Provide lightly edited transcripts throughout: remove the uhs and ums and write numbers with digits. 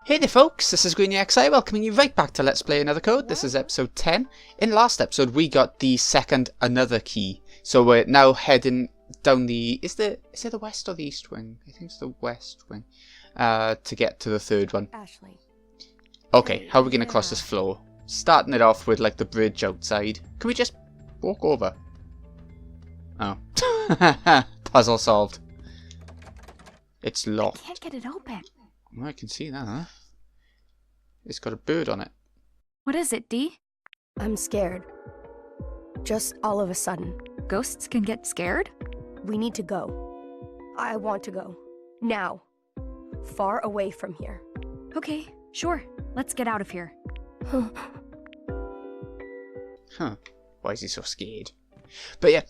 Hey there folks, this is GreenyXI welcoming you right back to Let's Play Another Code. This is episode 10. In last episode we got the second another key. So we're now heading down the... Is it the west or the east wing? I think it's the west wing. To get to the third one. Ashley. Okay, how are we going to cross this floor? Starting it off with like the bridge outside. Can we just walk over? Oh. Puzzle solved. It's locked. I can't get it open. Oh, I can see that, huh? It's got a bird on it. What is it, Dee? I'm scared. Just all of a sudden. Ghosts can get scared? We need to go. I want to go. Now. Far away from here. Okay, sure. Let's get out of here. Huh. Why is he so scared? But yeah,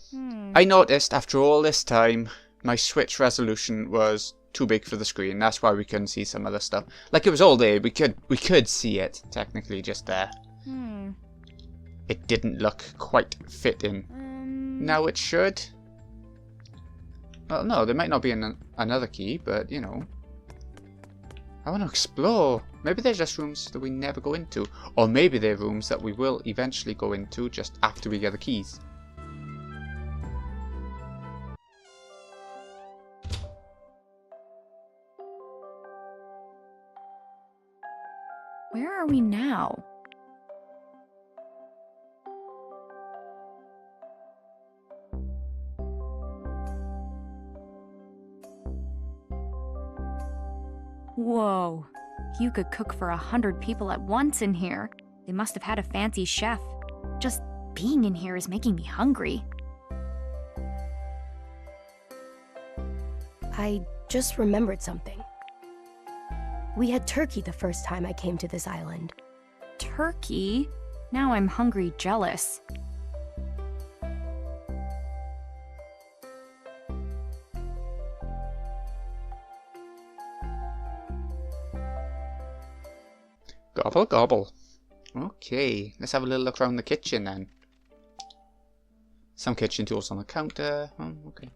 I noticed after all this time, my Switch resolution was too big for the screen. That's why we couldn't see some other stuff. Like, it was all there. We could see it, technically, just there. It didn't look quite fitting. Now it should. Well, no, there might not be another key, but, you know. I want to explore. Maybe they're just rooms that we never go into. Or maybe they're rooms that we will eventually go into just after we get the keys. Where are we now? Whoa. You could cook for 100 people at once in here. They must have had a fancy chef. Just being in here is making me hungry. I just remembered something. We had turkey the first time I came to this island. Turkey? Now I'm hungry jealous. Gobble, gobble. Okay, let's have a little look around the kitchen then. Some kitchen tools on the counter. Oh, okay.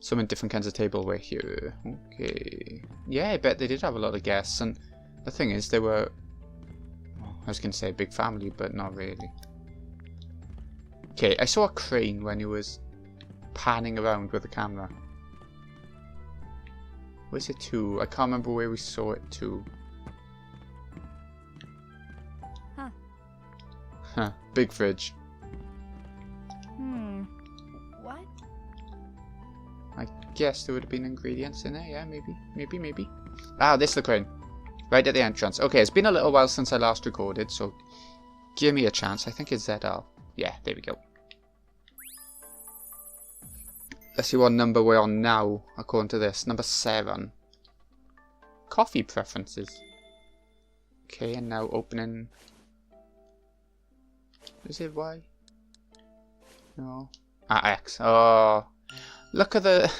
Some different kinds of tableware here. Okay. Yeah, I bet they did have a lot of guests. And the thing is, they were... I was going to say a big family, but not really. Okay, I saw a crane when he was panning around with the camera. Where's it to? I can't remember where we saw it to. Huh. Big fridge. What? I guess there would have been ingredients in there. Yeah, maybe. Ah, this is the crane. Right at the entrance. Okay, it's been a little while since I last recorded, so give me a chance. I think it's ZR. Yeah, there we go. Let's see what number we're on now, according to this. Number 7. Coffee preferences. Okay, and now opening... Is it Y? No. Ah, X. Oh, look at the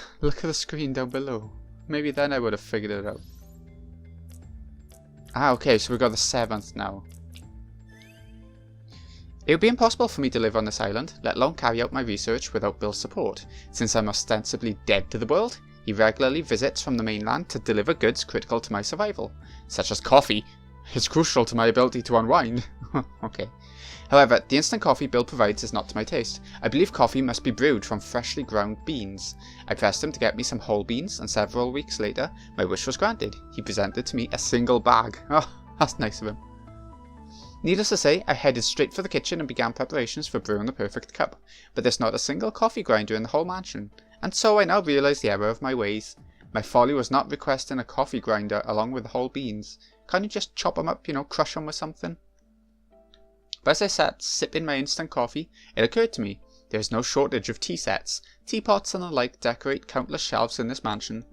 screen down below. Maybe then I would have figured it out. Ah, okay, so we got the 7th now. It would be impossible for me to live on this island, let alone carry out my research without Bill's support. Since I'm ostensibly dead to the world, he regularly visits from the mainland to deliver goods critical to my survival, such as coffee. It's crucial to my ability to unwind. Okay. However, the instant coffee Bill provides is not to my taste. I believe coffee must be brewed from freshly ground beans. I pressed him to get me some whole beans, and several weeks later, my wish was granted. He presented to me a single bag. Oh, that's nice of him. Needless to say, I headed straight for the kitchen and began preparations for brewing the perfect cup. But there's not a single coffee grinder in the whole mansion. And so I now realize the error of my ways. My folly was not requesting a coffee grinder along with the whole beans. Can't you just chop them up, crush them with something? But as I sat sipping my instant coffee, it occurred to me, there is no shortage of tea sets. Teapots and the like decorate countless shelves in this mansion.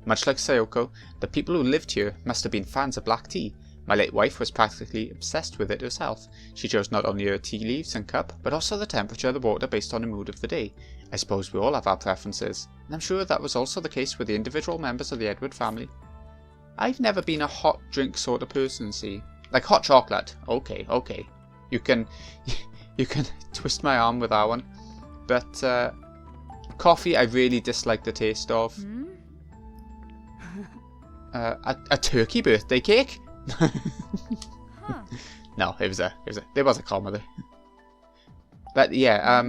Much like Sayoko, the people who lived here must have been fans of black tea. My late wife was practically obsessed with it herself. She chose not only her tea leaves and cup, but also the temperature of the water based on the mood of the day. I suppose we all have our preferences, and I'm sure that was also the case with the individual members of the Edward family. I've never been a hot drink sort of person, see. Like hot chocolate. Okay. You can twist my arm with that one. But coffee I really dislike the taste of. a turkey birthday cake? Huh. No, there was a comma there. But yeah,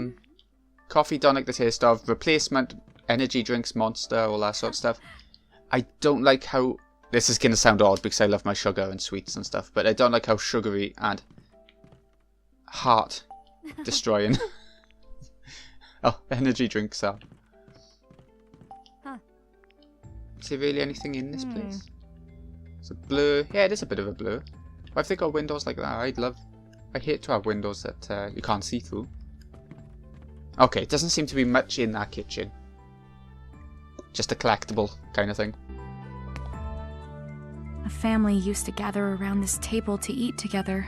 coffee don't like the taste of, replacement, energy drinks, Monster, all that sort of stuff. I don't like how, this is going to sound odd because I love my sugar and sweets and stuff, but I don't like how sugary and heart destroying energy drinks are. Huh. Is there really anything in this place? It's a blur. Yeah, it is a bit of a blur. Why have they got windows like that? I hate to have windows that you can't see through. Okay, it doesn't seem to be much in that kitchen. Just a collectible kind of thing. A family used to gather around this table to eat together.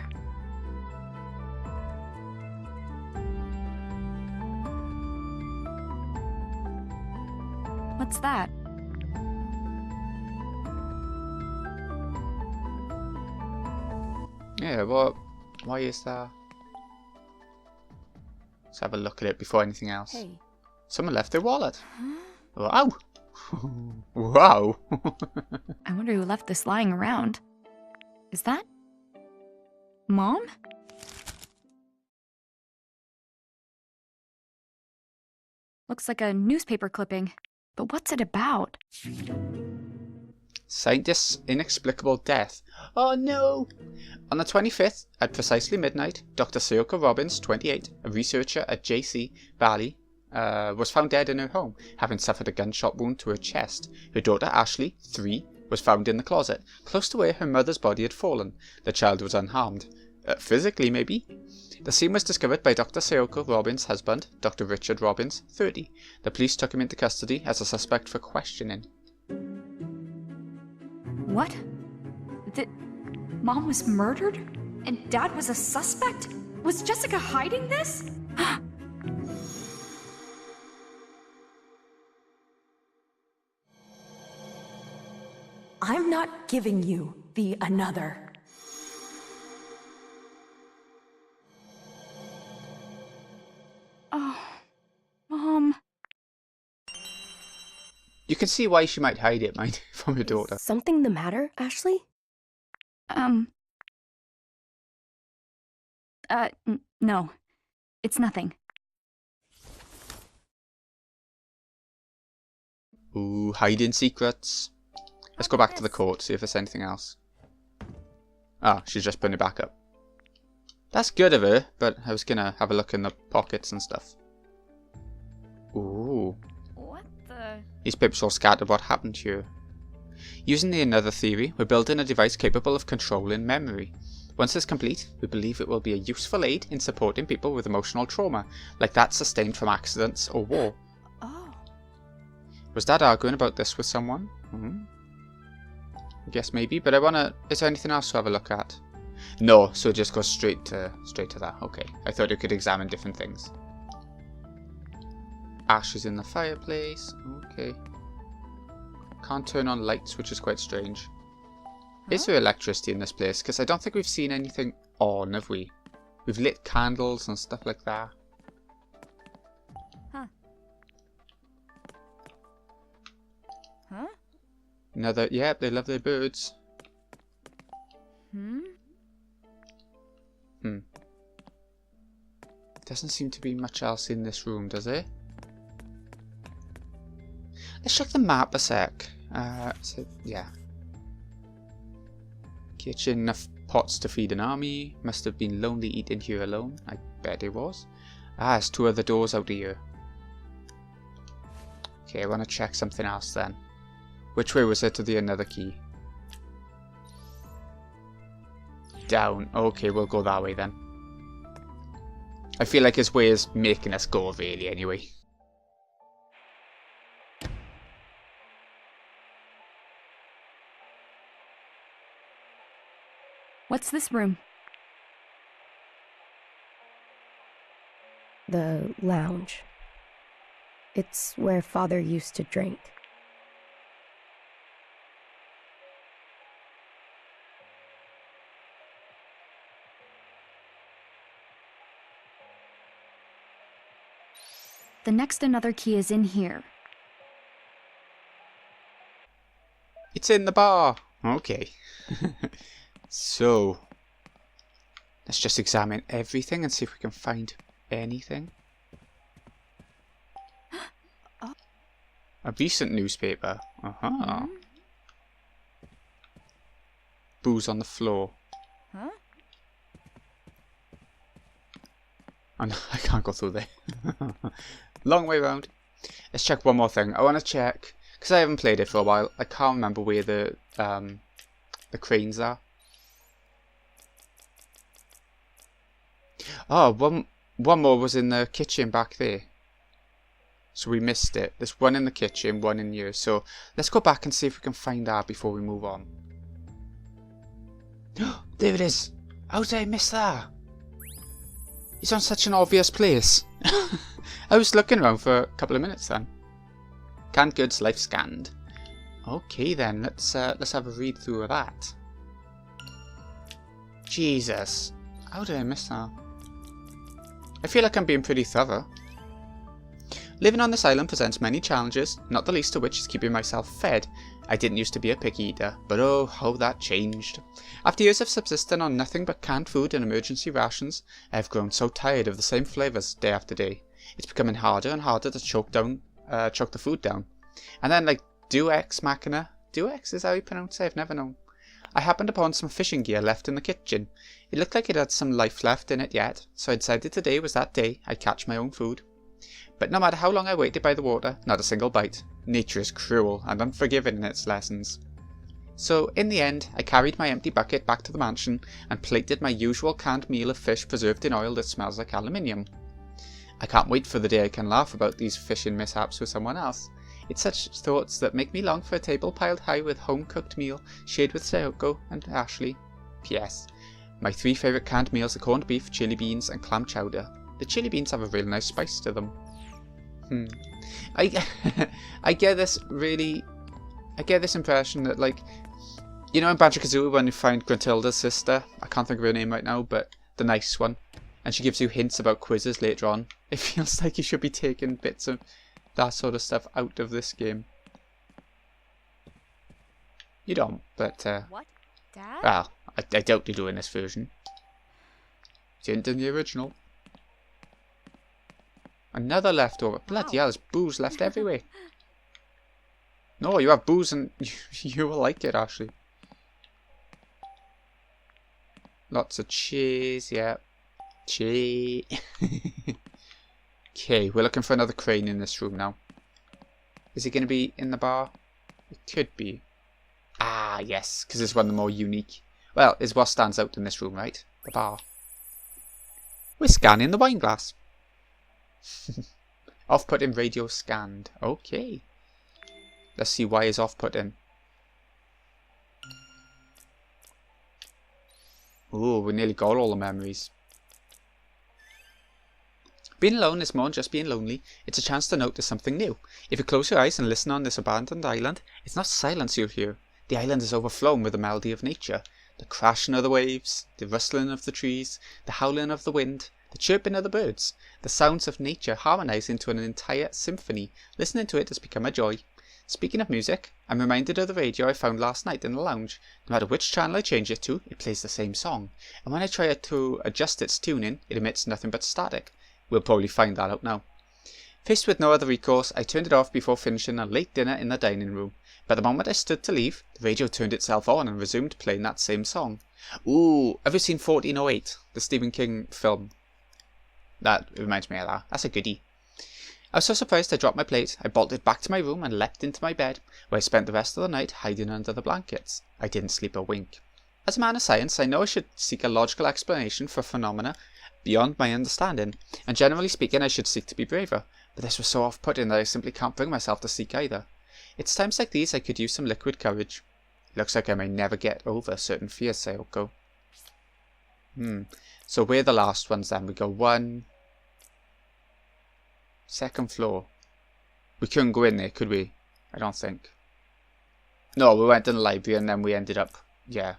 What's that? Yeah, why is that? Let's have a look at it before anything else. Hey. Someone left their wallet. Wow. Wow. I wonder who left this lying around. Is that Mom? Looks like a newspaper clipping. But what's it about? Scientist's inexplicable death. Oh no! On the 25th, at precisely midnight, Dr. Sayoko Robbins, 28, a researcher at JC Valley, was found dead in her home, having suffered a gunshot wound to her chest. Her daughter Ashley, 3, was found in the closet, close to where her mother's body had fallen. The child was unharmed. Physically, maybe? The scene was discovered by Dr. Sayoko Robbins' husband, Dr. Richard Robbins, 30. The police took him into custody as a suspect for questioning. What? Mom was murdered? And Dad was a suspect? Was Jessica hiding this? I'm not giving you the another. Oh, Mom. You can see why she might hide it, mind, from her daughter. Is something the matter, Ashley? No. It's nothing. Ooh, hiding secrets. Let's go back to the court, see if there's anything else. Ah, she's just putting it back up. That's good of her, but I was gonna have a look in the pockets and stuff. Ooh. What the? These papers all scattered. What happened to you? Using the another theory, we're building a device capable of controlling memory. Once it's complete, we believe it will be a useful aid in supporting people with emotional trauma, like that sustained from accidents or war. Oh. Was Dad arguing about this with someone? I guess maybe, but is there anything else to have a look at? No, so it just goes straight to that. Okay, I thought you could examine different things. Ashes in the fireplace. Okay. Can't turn on lights, which is quite strange. Is there electricity in this place? Because I don't think we've seen anything on, have we? We've lit candles and stuff like that. Huh. Huh? Another, yeah, they love their birds. Doesn't seem to be much else in this room, does it? Let's check the map a sec. So, yeah. Kitchen, enough pots to feed an army. Must have been lonely eating here alone. I bet it was. Ah, there's 2 other doors out here. Okay, I want to check something else then. Which way was it to the another key? Down. Okay, we'll go that way then. I feel like his way is making us go really anyway. What's this room? The lounge. It's where Father used to drink. The next another key is in here. It's in the bar. Okay. So, let's just examine everything and see if we can find anything. A recent newspaper. Uh-huh. Booze on the floor. Huh? And I can't go through there. Long way round. Let's check one more thing. I want to check, because I haven't played it for a while. I can't remember where the cranes are. Oh, one more was in the kitchen back there. So we missed it. There's one in the kitchen, one in here. So let's go back and see if we can find that before we move on. There it is. How did I miss that? It's on such an obvious place. I was looking around for a couple of minutes then. Canned goods, life scanned. Okay then, let's have a read through of that. Jesus, how did I miss that? I feel like I'm being pretty thorough. Living on this island presents many challenges, not the least of which is keeping myself fed. I didn't used to be a picky eater, but oh, how that changed. After years of subsisting on nothing but canned food and emergency rations, I have grown so tired of the same flavours day after day. It's becoming harder and harder to choke the food down. And then, like, Deus Machina. Deus is how you pronounce it? I've never known. I happened upon some fishing gear left in the kitchen. It looked like it had some life left in it yet, so I decided today was that day I'd catch my own food. But no matter how long I waited by the water, not a single bite. Nature is cruel and unforgiving in its lessons. So, in the end, I carried my empty bucket back to the mansion and plated my usual canned meal of fish preserved in oil that smells like aluminium. I can't wait for the day I can laugh about these fishing mishaps with someone else. It's such thoughts that make me long for a table piled high with home-cooked meal shared with Sayoko and Ashley. P.S. My 3 favourite canned meals are corned beef, chili beans and clam chowder. The chili beans have a really nice spice to them. I get this impression that, like, you know in Banjo-Kazooie when you find Gruntilda's sister, I can't think of her name right now, but the nice one, and she gives you hints about quizzes later on. It feels like you should be taking bits of that sort of stuff out of this game. You don't, but What? Dad? well, I doubt you do in this version. It isn't in the original. Another leftover. Bloody hell, there's booze left everywhere. No, you have booze and you will like it, Ashley. Lots of cheese, yeah. Cheese. Okay, we're looking for another crane in this room now. Is it going to be in the bar? It could be. Ah, yes, because it's one of the more unique. Well, it's what stands out in this room, right? The bar. We're scanning the wine glass. Off-putting radio scanned. Okay. Let's see why is off-putting. Ooh, we nearly got all the memories. Being alone is more than just being lonely. It's a chance to notice something new. If you close your eyes and listen on this abandoned island, it's not silence you'll hear. The island is overflowing with the melody of nature. The crashing of the waves, the rustling of the trees, the howling of the wind, the chirping of the birds. The sounds of nature harmonise into an entire symphony. Listening to it has become a joy. Speaking of music, I'm reminded of the radio I found last night in the lounge. No matter which channel I change it to, it plays the same song. And when I try to adjust its tuning, it emits nothing but static. We'll probably find that out now. Faced with no other recourse, I turned it off before finishing a late dinner in the dining room. But the moment I stood to leave, the radio turned itself on and resumed playing that same song. Ooh, have you seen 1408, the Stephen King film? That reminds me of that. That's a goodie. I was so surprised I dropped my plate, I bolted back to my room and leapt into my bed, where I spent the rest of the night hiding under the blankets. I didn't sleep a wink. As a man of science, I know I should seek a logical explanation for phenomena beyond my understanding, and generally speaking I should seek to be braver, but this was so off-putting that I simply can't bring myself to seek either. It's times like these I could use some liquid courage. Looks like I may never get over certain fears, Sayoko. So we're the last ones then. We go 1... second floor. We couldn't go in there, could we? I don't think. No, we went in the library and then we ended up... Yeah.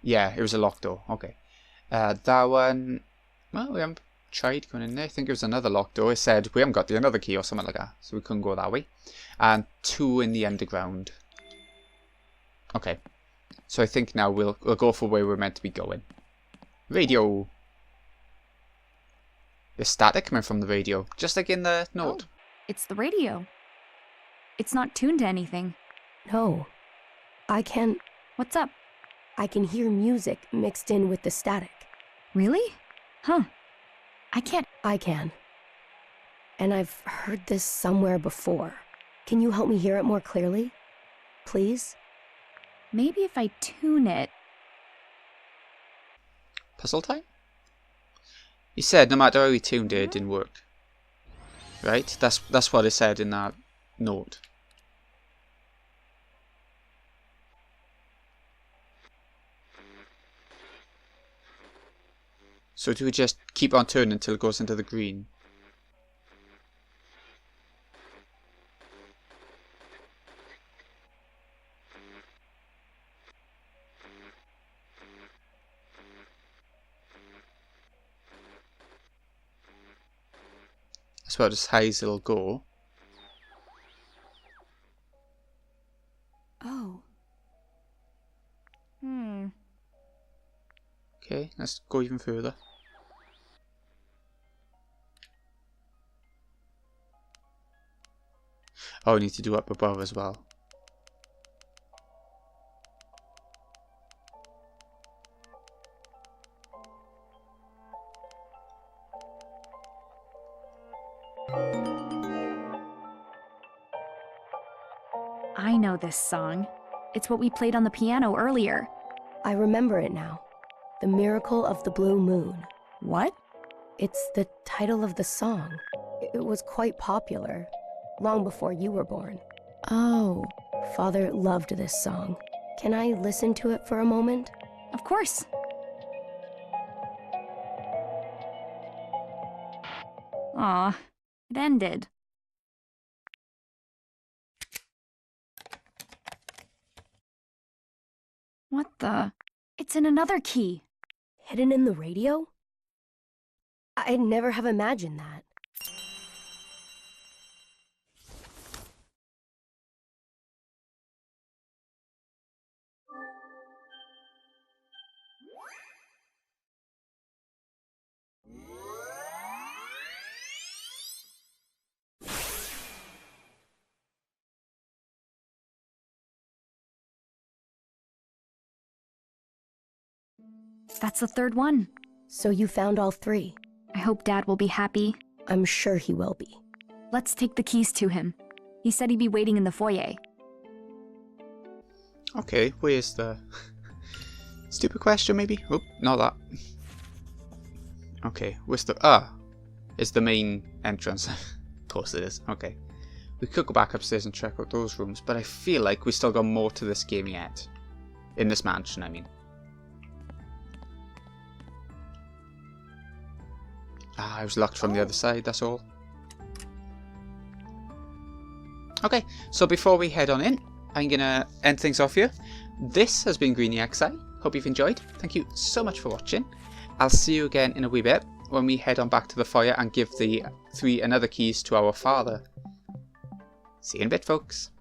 Yeah, it was a locked door. Okay. That one... Well, we haven't tried going in there. I think it was another locked door. It said we haven't got the another key or something like that. So we couldn't go that way. And 2 in the underground. Okay. So I think now we'll go for where we're meant to be going. Radio. There's static coming from the radio, just like in the note. Oh, it's the radio. It's not tuned to anything. No. I can What's up? hear music mixed in with the static. Really? Huh. I can't. I can. And I've heard this somewhere before. Can you help me hear it more clearly? Please? Maybe if I tune it. Puzzle time? You said no matter how we tuned it, it didn't work. Right? That's what it said in that note. So do we just keep on turning until it goes into the green? That's about as high as it'll go. Oh. Okay, let's go even further. Oh, we need to do up above as well. I know this song. It's what we played on the piano earlier. I remember it now. The Miracle of the Blue Moon. What? It's the title of the song. It was quite popular, long before you were born. Oh. Father loved this song. Can I listen to it for a moment? Of course. Aw, it ended. What the? It's in another key. Hidden in the radio? I'd never have imagined that. That's the third one. So you found all three. I hope Dad will be happy. I'm sure he will be. Let's take the keys to him. He said he'd be waiting in the foyer. Okay, where's the... Stupid question, maybe? Oh, not that. Okay, where's the... Ah! It's the main entrance. Of course it is. Okay. We could go back upstairs and check out those rooms, but I feel like we still got more to this game yet. In this mansion, I mean. Ah, I was locked from the other side, that's all. Okay, so before we head on in, I'm gonna end things off here. This has been Greeny XI. Hope you've enjoyed. Thank you so much for watching. I'll see you again in a wee bit when we head on back to the foyer and give the 3 another keys to our father. See you in a bit, folks.